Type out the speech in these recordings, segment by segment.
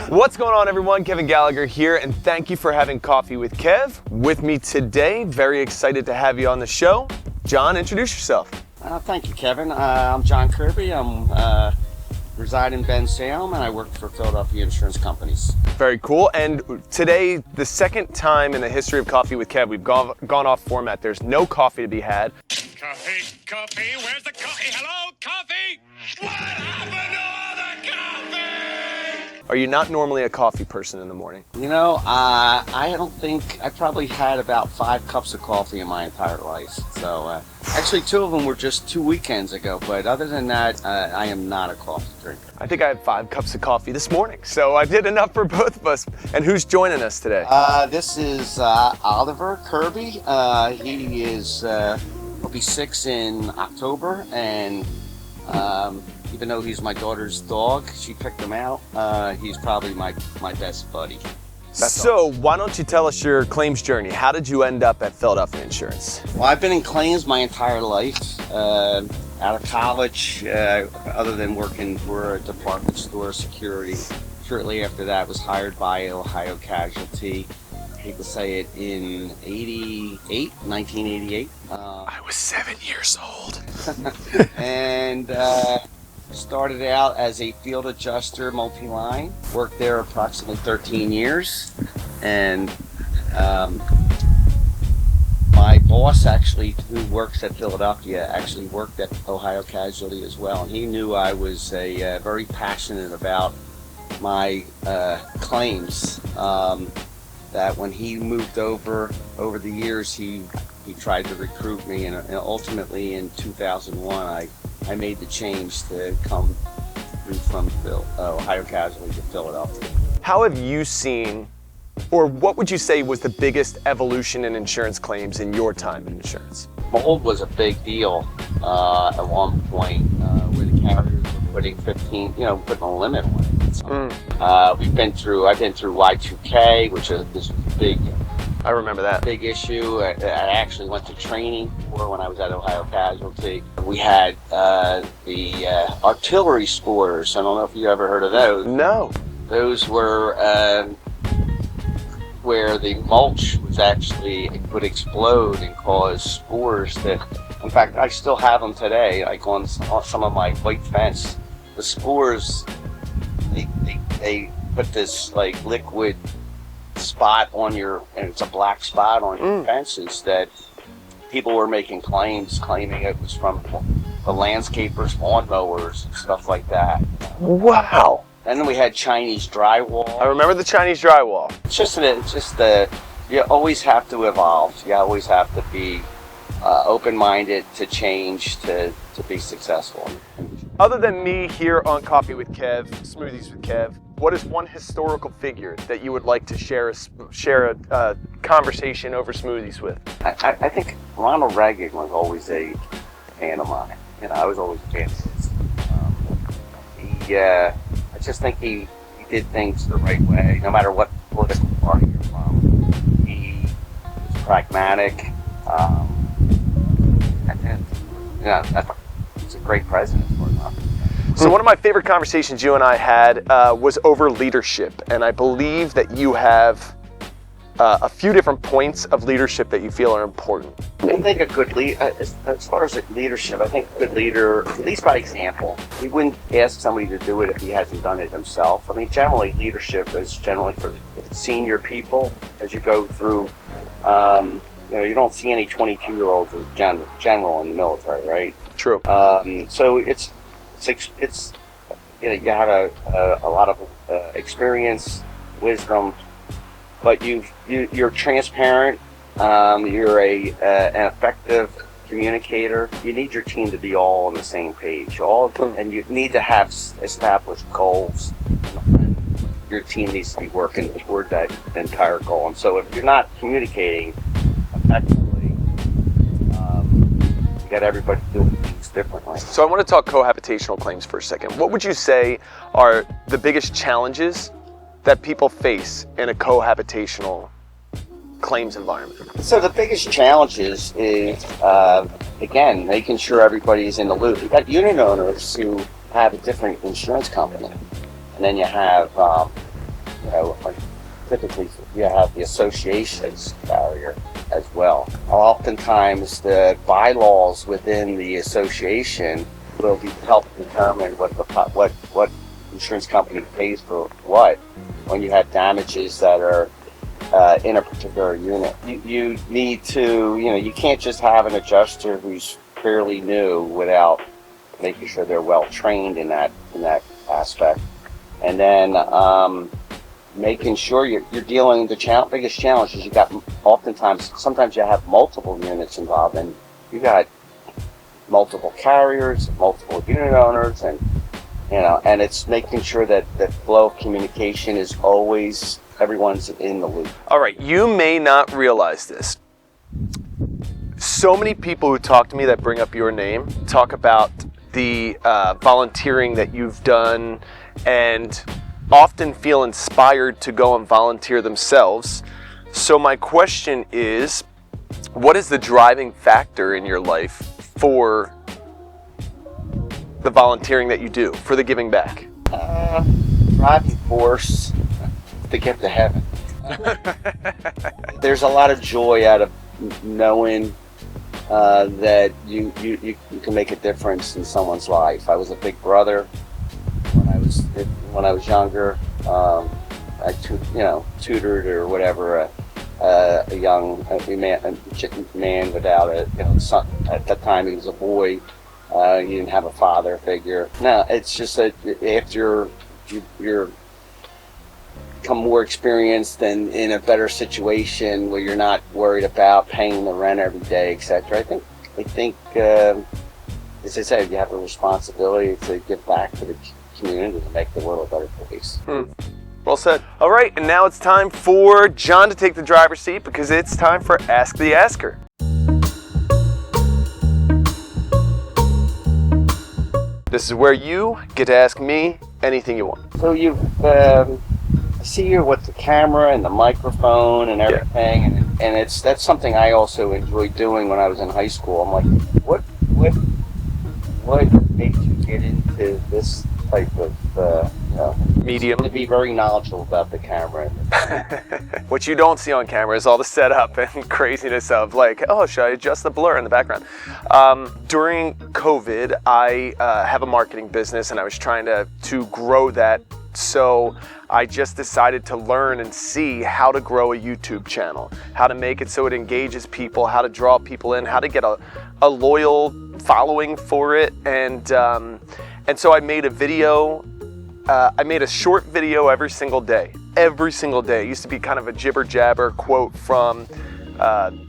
What's going on, everyone? Kevin Gallagher here, and thank you for having Coffee with Kev with me today. Very excited to have you on the show. John, introduce yourself. Thank you, Kevin. I'm John Kirby. I'm reside in Bensalem, and I work for Philadelphia insurance companies. Very cool. And today, the second time in the history of Coffee with Kev, we've gone off format. There's no coffee to be had. Coffee, where's the coffee? Hello, coffee? What happened to all the coffee? Are you not normally a coffee person in the morning? You know, I don't think, I probably had about 5 cups of coffee in my entire life. So, actually 2 of them were just 2 weekends ago, but other than that, I am not a coffee drinker. I think I had 5 cups of coffee this morning, so I did enough for both of us. And who's joining us today? This is Oliver Kirby. He is, he'll be 6 in October, and even though he's my daughter's dog, she picked him out, he's probably my best buddy. So why don't you tell us your claims journey? How did you end up at Philadelphia Insurance? Well, I've been in claims my entire life. Out of college, other than working for a department store security. Shortly after that, was hired by Ohio Casualty. I hate to say it, in 1988. I was 7 years old. And started out as a field adjuster, multi-line. Worked there approximately 13 years. And my boss, actually, who works at Philadelphia, actually worked at Ohio Casualty as well. And he knew I was very passionate about my claims. That when he moved over the years, he tried to recruit me, and ultimately in 2001, I made the change to come through from Ohio Casualty to Philadelphia. How have you seen, or what would you say was the biggest evolution in insurance claims in your time in insurance? Mold was a big deal at one point, where the carriers were putting putting a limit on it. So, I've been through Y2K, which is big. I remember that. Big issue. I actually went to training for when I was at Ohio Casualty. We had the artillery spores. I don't know if you ever heard of those. No. Those were where the mulch would explode and cause spores that, in fact, I still have them today, like on some of my white fence. The spores, they put this like liquid spot on and it's a black spot on your fences that people were making claiming it was from the landscapers' lawnmowers and stuff like that. Wow. And then we had Chinese drywall. I remember the Chinese drywall. It's just you always have to evolve. You always have to be open-minded to change to be successful. Other than me here on Coffee with Kev, Smoothies with Kev, what is one historical figure that you would like to share a conversation over smoothies with? I think Ronald Reagan was always a fan of mine. I was always a fan of his. I just think he did things the right way, no matter what political party you're from. He was pragmatic. He's a great president for us. So one of my favorite conversations you and I had was over leadership, and I believe that you have a few different points of leadership that you feel are important. I think a good leader, as far as leadership, I think a good leader leads by example. He wouldn't ask somebody to do it if he hasn't done it himself. I mean, generally, leadership is generally for senior people. As you go through, you don't see any 22-year-olds as general in the military, right? True. So it's you have a lot of experience, wisdom, but you're transparent. You're an effective communicator. You need your team to be all on the same page. And you need to have established goals. Your team needs to be working toward that entire goal. And so if you're not communicating effectively, you got everybody doing things differently. So I want to talk cohabitational claims for a second. What would you say are the biggest challenges that people face in a cohabitational claims environment? So the biggest challenges is, again, making sure everybody's in the loop. You've got unit owners who have a different insurance company, and then you have you know, typically you have the association's carrier as well. Oftentimes the bylaws within the association will help determine what insurance company pays for what when you have damages that are in a particular unit. You need to, you can't just have an adjuster who's fairly new without making sure they're well trained in that aspect. And then making sure you're dealing, the biggest challenge is you got sometimes you have multiple units involved, and you got multiple carriers, multiple unit owners, and and it's making sure that the flow of communication is always, everyone's in the loop. All right, you may not realize this. So many people who talk to me that bring up your name talk about the volunteering that you've done and often feel inspired to go and volunteer themselves. So my question is, what is the driving factor in your life for the volunteering that you do, for the giving back? Driving force to get to heaven. There's a lot of joy out of knowing that you can make a difference in someone's life. I was a big brother when I was younger. I tutored or whatever a young man without a son. At that time he was a boy. He didn't have a father figure. No, it's just that after you're become more experienced and in a better situation where you're not worried about paying the rent every day, etc. I think as I said, you have a responsibility to give back to the community to make the world a better place. Well said. All right, and now it's time for John to take the driver's seat because it's time for Ask the Asker. This is where you get to ask me anything you want. So I see you with the camera and the microphone and everything, and that's something I also enjoyed doing when I was in high school. I'm like, what made you get into this type of medium? To be very knowledgeable about the camera. What you don't see on camera is all the setup and craziness of like, oh, should I adjust the blur in the background? During COVID, I have a marketing business and I was trying to grow that. So I just decided to learn and see how to grow a YouTube channel, how to make it so it engages people, how to draw people in, how to get a loyal following for it. And so I made a video. I made a short video every single day. It used to be kind of a jibber jabber quote from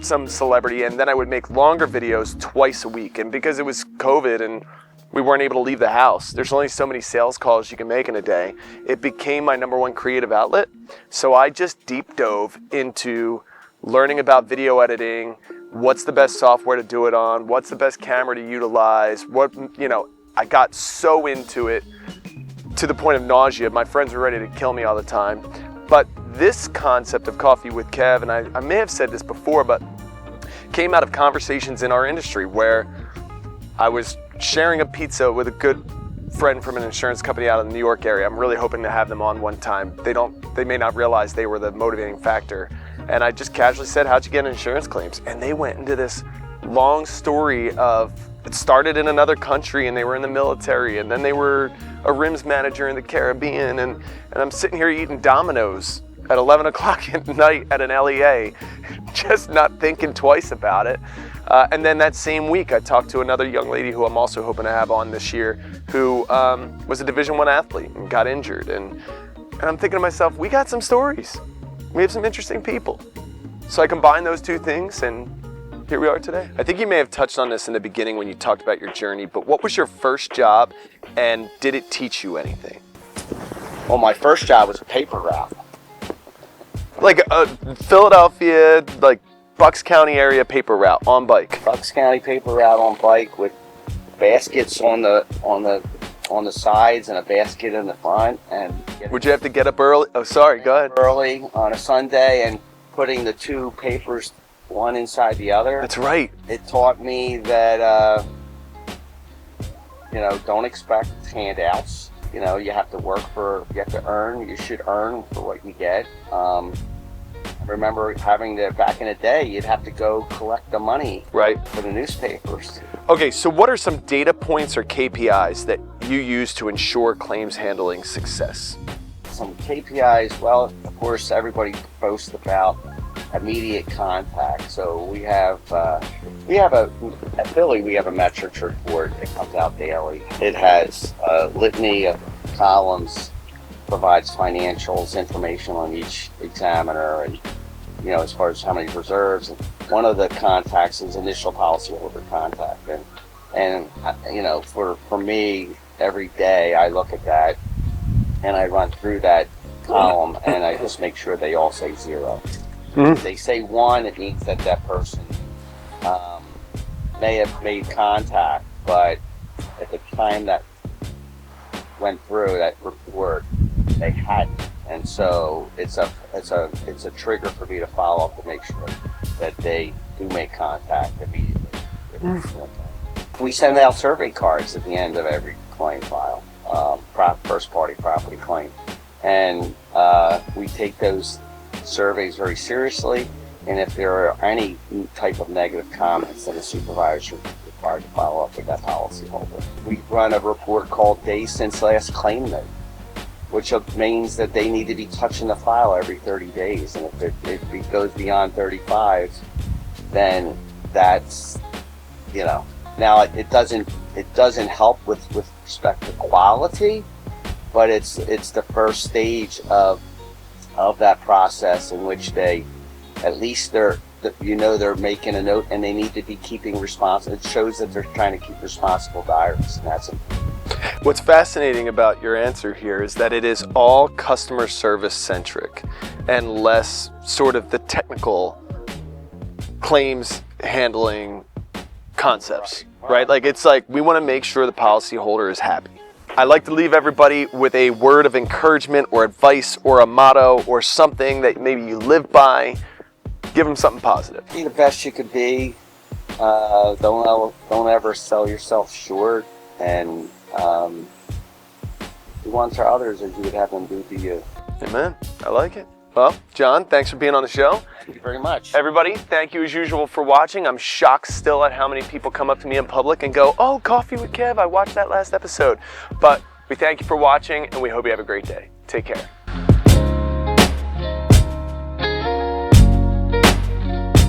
some celebrity, and then I would make longer videos twice a week. And because it was COVID and we weren't able to leave the house, there's only so many sales calls you can make in a day. It became my #1 creative outlet. So I just deep dove into learning about video editing, what's the best software to do it on, what's the best camera to utilize, I got so into it to the point of nausea. My friends were ready to kill me all the time. But this concept of Coffee with Kev, and I may have said this before, but came out of conversations in our industry where I was sharing a pizza with a good friend from an insurance company out in the New York area. I'm really hoping to have them on one time. They may not realize they were the motivating factor. And I just casually said, how'd you get insurance claims? And they went into this long story of, it started in another country and they were in the military, and then they were a RIMS manager in the Caribbean, and I'm sitting here eating Domino's at 11 o'clock at night at an LEA, just not thinking twice about it. And then that same week, I talked to another young lady who I'm also hoping to have on this year, who was a Division I athlete and got injured. And I'm thinking to myself, we got some stories. We have some interesting people. So I combine those two things, and here we are today. I think you may have touched on this in the beginning when you talked about your journey, but what was your first job, and did it teach you anything? Well, my first job was a paper route. Like a Philadelphia, like Bucks County area paper route on bike. Bucks County paper route on bike with baskets on the sides and a basket in the front. And would you have to get up early? Oh, sorry, go ahead. Early on a Sunday and putting the two papers one inside the other. That's right. It taught me that don't expect handouts. you know, you have to earn, you should earn for what you get. I remember back in the day, you'd have to go collect the money Right. for the newspapers. Okay, so what are some data points or KPIs that you use to ensure claims handling success? Some KPIs, well, of course, everybody boasts about immediate contact. So we have at Philly, we have a metrics report that comes out daily. It has a litany of columns, provides financials, information on each examiner, and, you know, as far as how many reserves. And one of the contacts is initial policyholder contact. And you know, for me, every day I look at that and I run through that column and I just make sure they all say 0. If they say 1, it means that person may have made contact, but at the time that went through that report, they hadn't. And so it's a trigger for me to follow up to make sure that they do make contact immediately. We send out survey cards at the end of every claim file, first party property claim, and we take those surveys very seriously, and if there are any type of negative comments, then the supervisor is required to follow up with that policyholder. We run a report called Days Since Last Claim Note, which means that they need to be touching the file every 30 days, and if it goes beyond 35, then that's, you know, now it doesn't help with respect to quality, but it's the first stage of that process in which they, at least they're making a note, and they need to be keeping responsible. It shows that they're trying to keep responsible diaries, and that's important. What's fascinating about your answer here is that it is all customer service centric and less sort of the technical claims handling concepts, right? Like, it's like, we want to make sure the policyholder is happy. I like to leave everybody with a word of encouragement or advice or a motto or something that maybe you live by. Give them something positive. Be the best you could be. Don't ever sell yourself short, and do unto others as you would have them do to you. Amen. I like it. Well, John, thanks for being on the show. Thank you very much. Everybody, thank you as usual for watching. I'm shocked still at how many people come up to me in public and go, "Oh, Coffee with Kev, I watched that last episode." But we thank you for watching, and we hope you have a great day. Take care.